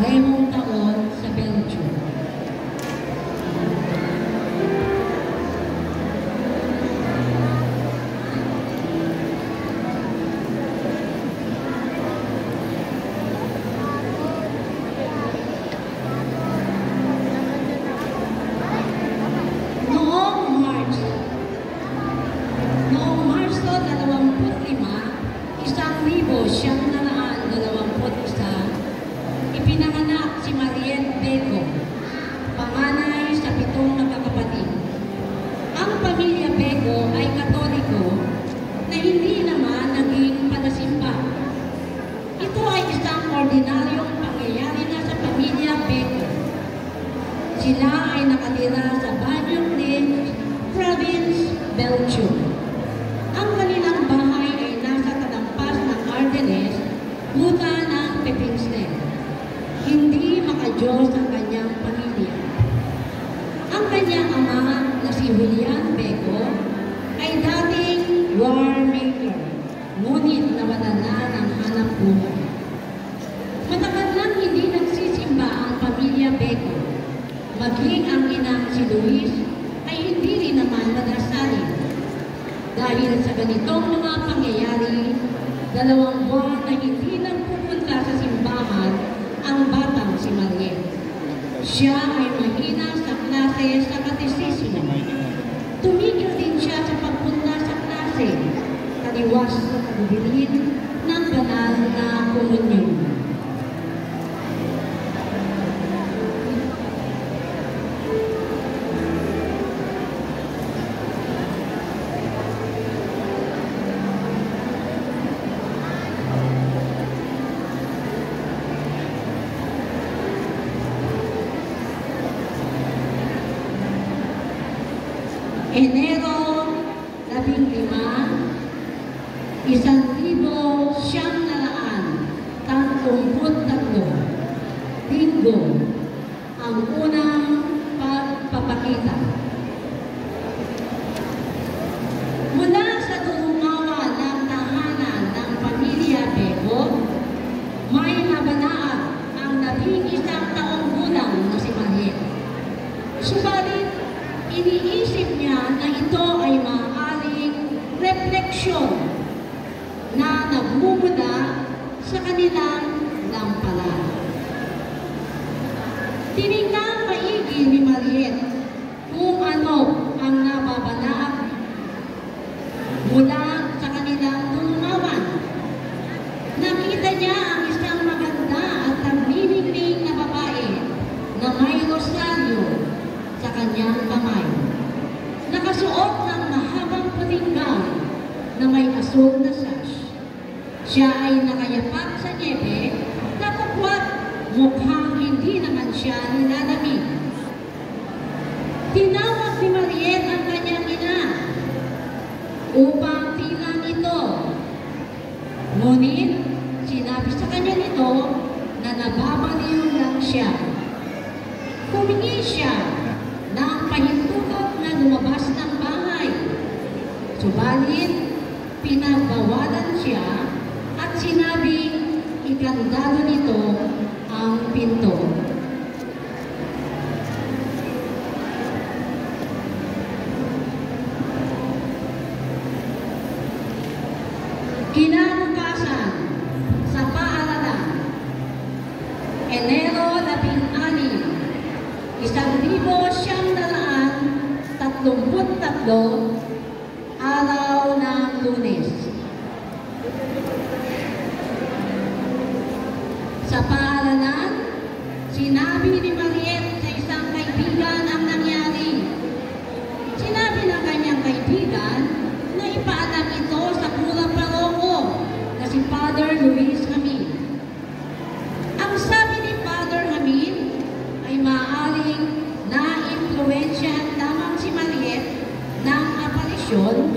parehong taon sa Belgium. Ipinanganak si Mariette Bego, panganay sa 7 magkakapatid. Ang pamilya Bego ay Katoliko na hindi naman naging panasimba. Ito ay isang ordinaryong pangyayari na sa pamilya Bego. Sila ay nakatira sa Banyong-Liege Province, Belgium. Ang kanilang bahay ay nasa katampas ng Ardennes, buta ng Pepinstein. Hindi makadiyos ang kanyang pamilya. Ang kanyang ama na si William Bego ay dating war maker, ngunit nawalan na ng hanap buhay. Matagal nang hindi nagsisimba ang pamilya Bego. Maging ang inang si Luis ay hindi rin naman nadasalin. Dahil sa ganitong mga pangyayari, 2 buwan na hindi nagpupunta sa simbahan ang batang si Mariette. Siya ay mahina sa klase sa katesismo. Tumigil din siya sa pagpunta sa klase, taliwas sa pagbilin ng banal na komunyon. Enero 15, 1933, Linggo, ang unang pagpapakita. Mula sa durungawa ng tahanan ng pamilya Bego, may nabanaag ang 11 taong gulang na si Mariette. Subalit, iniisip niya na ito ay maaaring refleksyon na nagmumula sa kanilang lamparan. Tinignan maigi ni Mariette kung ano ang nababanaag mula sa kanilang durungawan. Nakita niya ang isang maganda at nagniningning na babae na may rosaryo sa kanyang kamay. Nakasuot ng mahabang puting gown na may asul na sash. Siya ay nakayapak sa niebe na kapwat mukhang hindi naman siya nilalamig. Tinawag ni Mariette ang kanyang ina upang tingnan ito. Ngunit sinabi sa kanya nito na nababaliw lang siya. Humingi siya ng pahintukot na lumabas ng bahay. Subalit, pinagbawalan siya at sinabing ikandado nito ang pinto. Kinabukasan sa paaralan, Enero 16, 1933, araw ng Lunes. Sa paaralan, sinabi ni Mariette sa isang kaibigan ang nangyari. Sinabi ng kanyang kaibigan na ipaalam ito sa kura paroko na si Father Luis Jamin. Ang sabi ni Father Jamin ay maaaring na-influensyahan lamang si Mariette ng aparisyon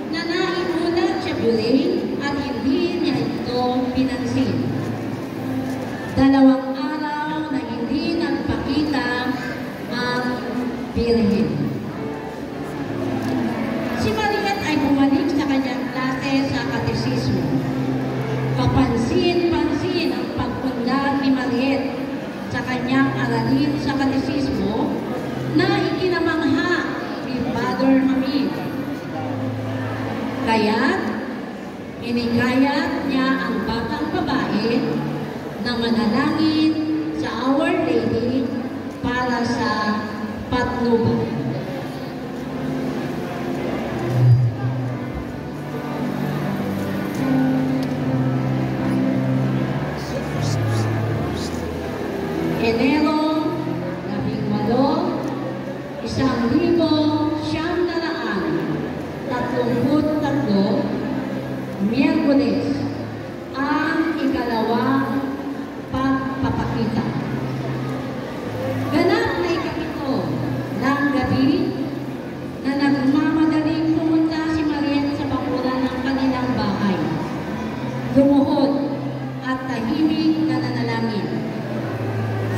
na naimulat siya buling at hindi niya ito pinansin. 2 araw salin sa katisismo na ikinamangha ni Father Hamid. Kaya, inikayat niya ang batang babae na manalangin sa Our Lady para sa patnubay. Enero 18, 1933, Miyerkules, ang ikalawang pagpapakita. Ganap na ikapito ng gabi na nagmamadaling pumunta si Mariet sa bakuran ng kanilang bahay. Lumuhod at tahimik na nanalangin.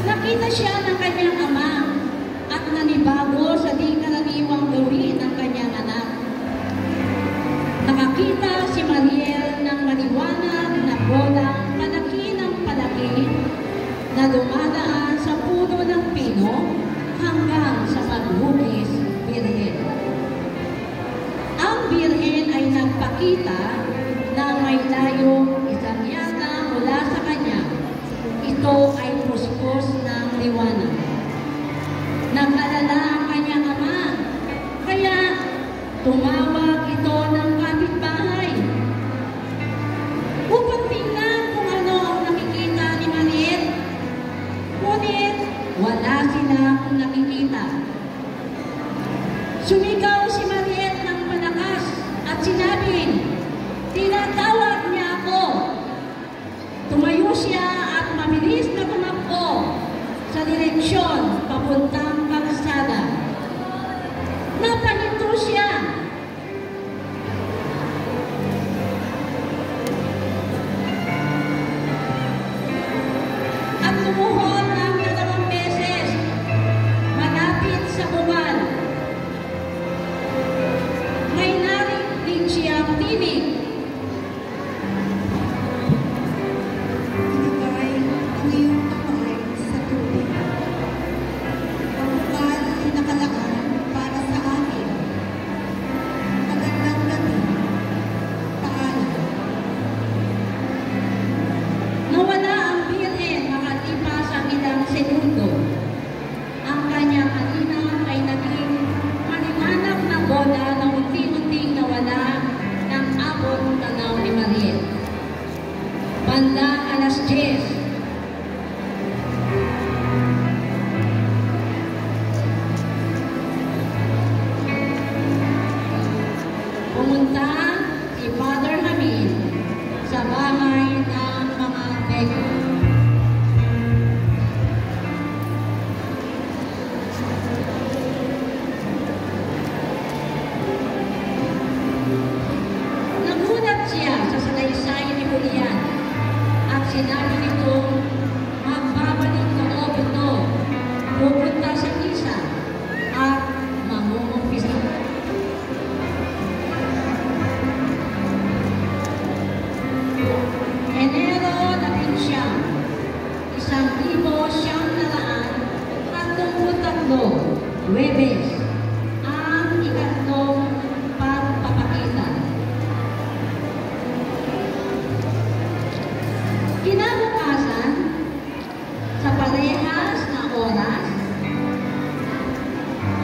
Nakita siya ng kanyang ama at nanibago sa di karaniwang gawin ng kanyang anak. Nakakita si Mariel ng maliwanag na bolang palaki ng palaki na dumadaan sa puno ng pino hanggang sa paghugis birhen. Ang birhen ay nagpakita na may layong isang yata mula sa kanya. Ito ay puspos ng liwanag. Nag-alala ang kanyang ama, kaya tumawag ito ng kapitbahay upang tingnan kung ano ang nakikita ni Mariet. Ngunit wala silang nakikita. Sumigaw si Mariet ng malakas at sinabi, "Tinatawag niya ako." Tumayo siya at mabilis na tumakbo sa direksyon papuntang kalsada. Napahinto siya. At lumuhod ng 2 beses malapit sa bungad. May narinig siyang tinig. Bandang alas 10. Pumunta si Father Hamid sa bahay ng mga bego. Nagulat siya sa salaysay ni Julian. Sinabi nito, magbabalik loob ito, pupunta sa isa at mangungumpisa. Enero 19, 1933, Huwebes, ang ikatlong pagpapakita. Kinabukasan, sa parehas na oras,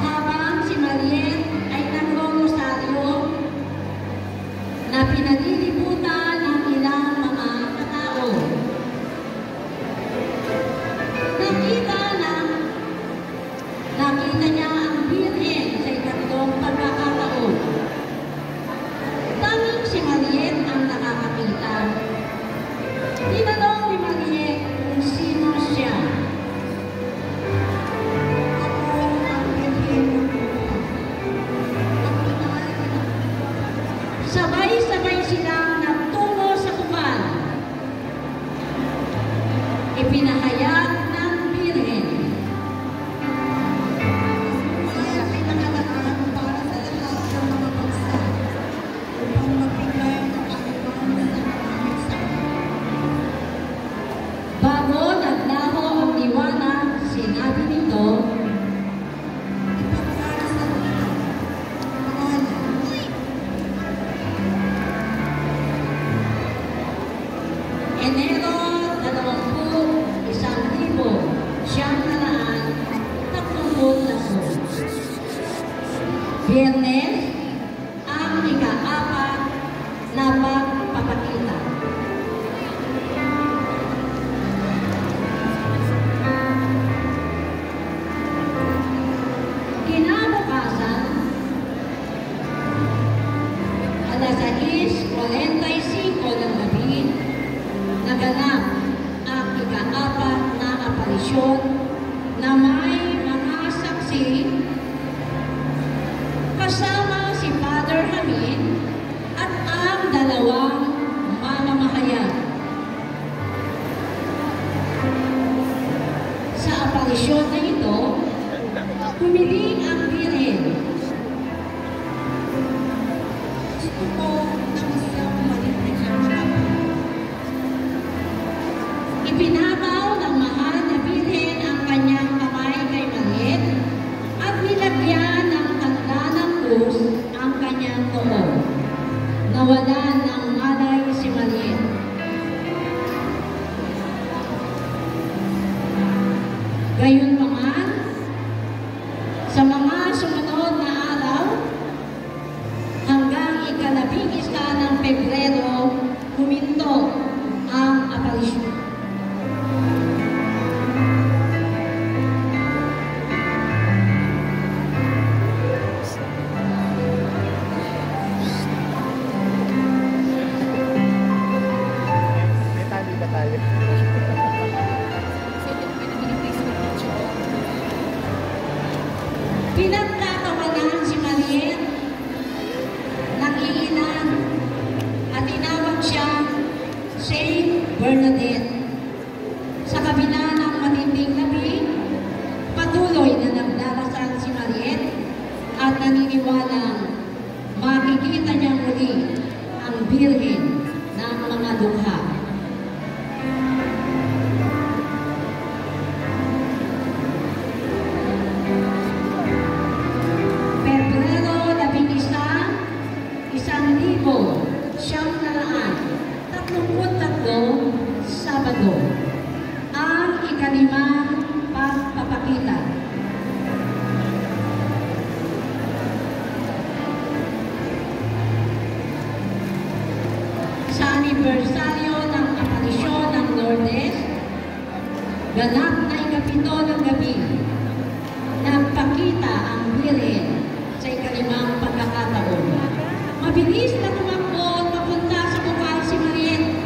habang si Mariet ay nagrorosaryo na pinalilibutan ng ilang mga katao. Nakita niya ang na may mga saksi kasama si Father Hamid at ang dalawang mamamahayag. Sa aparisyon na ito, humiling ang Birhen. Gusto ko na isang maliit na kapatid. Ipinabaw ng mahal na Birhen ang kanyang kamay kay Mariet at nilagyan ng tanda ng krus ang kanyang noo. Nawalan ng malay si Mariet. Gayunpaman, sa mga sumunod na araw, hanggang ika-11 ng Pebrero, huminto ang aparisyon. Pinagtatawanan si Mariet, nakiinan, at tinawag siyang Saint Bernadette. Sa kabila ng matinding labi, patuloy na nagdarasal si Mariet at naniniwalang makikita niya muli ang Birhen ng mga dukha. Pebrero 11, 1933, Sabado, ang ikalimang pagpapakita. Sa anibersaryo ng aparisyon ng Lourdes, ganap na ikapito ng gabi, nagpakita ang Birhen sa ikalimang pagkakataon. Mabilis na tumakbo at papunta sa bukal si Mariet.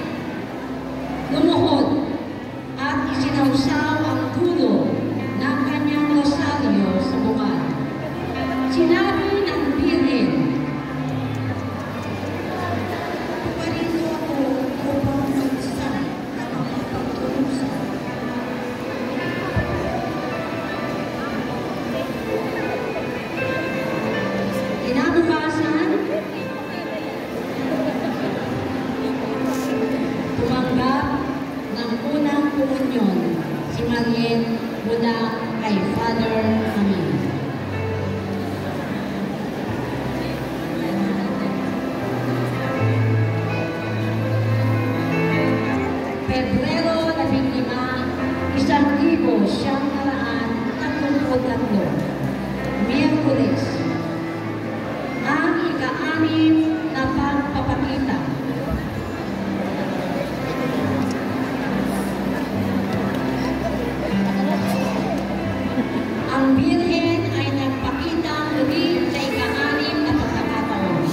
Lumuhod at isinawsaw ang dulo ng kanyang rosaryo sa bukal. Sinabi ng Birhen, "Pumarito ako upang magsan na makapagtulong sa kinabukasan, tumanggap ng unang komunyon si Mariet mula kay Father Hamid. Pebrero 15, 1933, Miyerkules, ang ika-anim na pagpapakita. Ang Birhen ay nagpakita muli sa ika-anim na pagkakataon.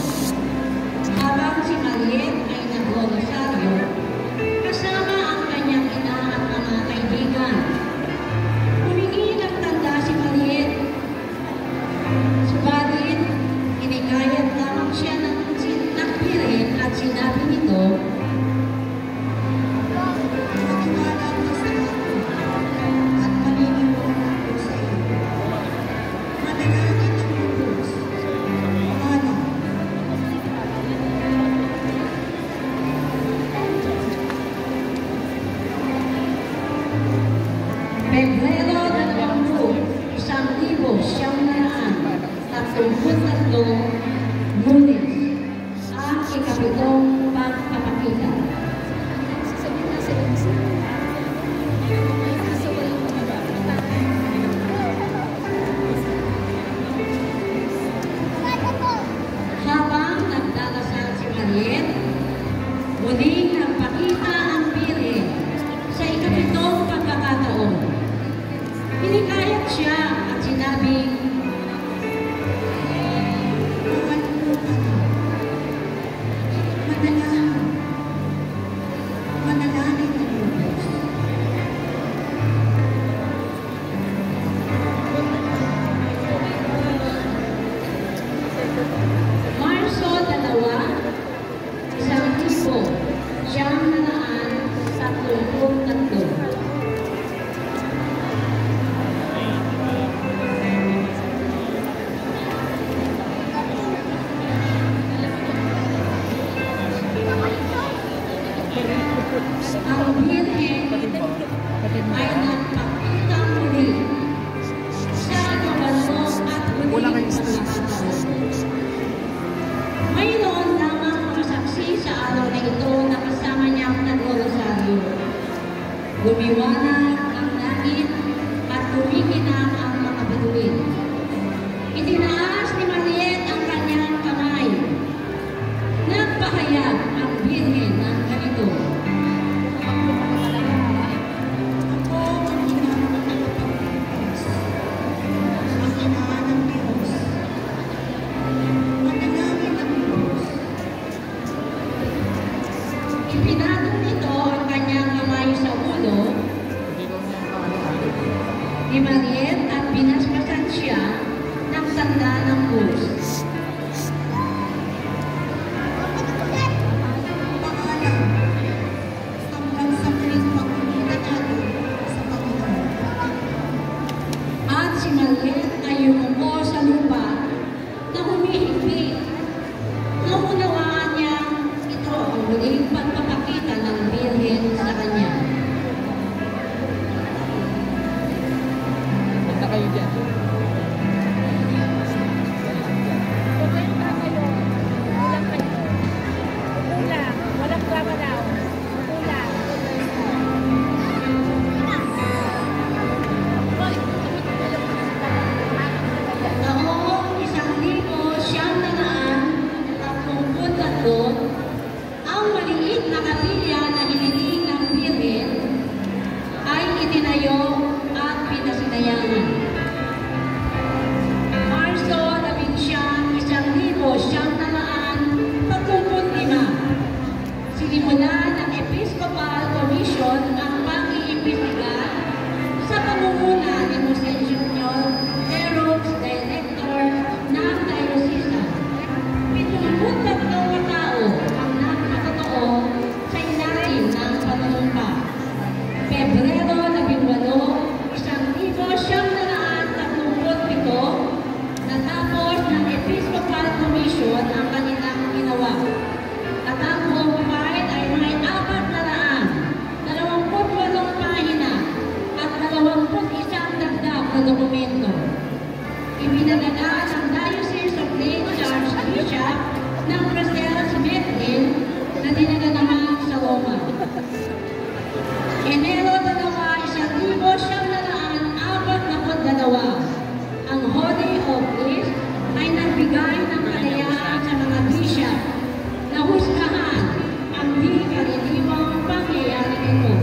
Habang si Mariet ay nag-rosaryo, kasama ang kanyang ina at mga kaibigan. Humingi ng tanda si Mariet. Subalit, hinikayat lamang siya ng Birhen at sinabi nito, "Maniwala ka sa akin at maniniwala ko sa iyo. Manalangin ang lubos. Mana." Pebrero 20, 1933, Lunes, ang ikapitong pagpapakita. Habang nagdarasal si Mariet, muling nagpakita ang Birhen sa ikapitong pagkakataon. Hinikayat siya at sinabing, "Mahal ko, anak. ni Mariet at pinaspasan siya ng tanda ng krus. At si Mariet ay yumuko sa lupa na humihigpit. Naunawaan niya ito ang muling pagpapakita ng Birhen sa kanya. Punta kayo dyan. Noong 1933, ang maliit na kapilya na hiniling ng Birhen ay itinayo at pinasinayangan. Marso 11, 1935, sinimulan ng Episcopal Commission ang pag-iimbestiga sa pamumuno ni Monsignor Erox, Director ng Diocese. 73 katao ang nakatotoo sa ilalim ng panunumpa. Pebrero 18, 1937, natapos ng Episcopal Commission ang kanilang ginawa. At ang buong fight ay may 428 pahina at 21 dagdag na dokumento. Ibinagana ng Diocese of Lake Charles Bishop ng Brussels Medellin na dinala naman sa Roma. Enero 2, 1942, ang Holy Office ay nagbigay ng kalayaan sa mga bishop na husgahan ang di karaniwang pangyayari nito.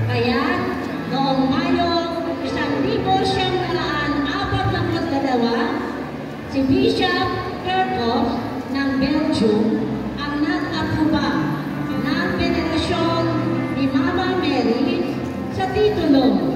Kaya, noong Mayo 1942, si Bishop Kerkhoff ng Belgium ang nag-aproba ng venerasyon ni Mama Mary sa titulo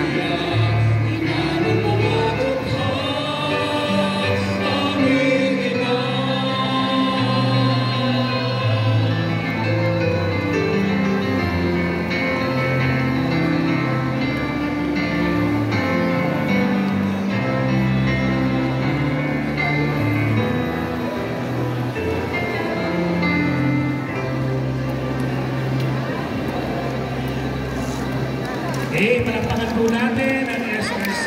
Ina. Okay, palakpakan po natin ang SRC.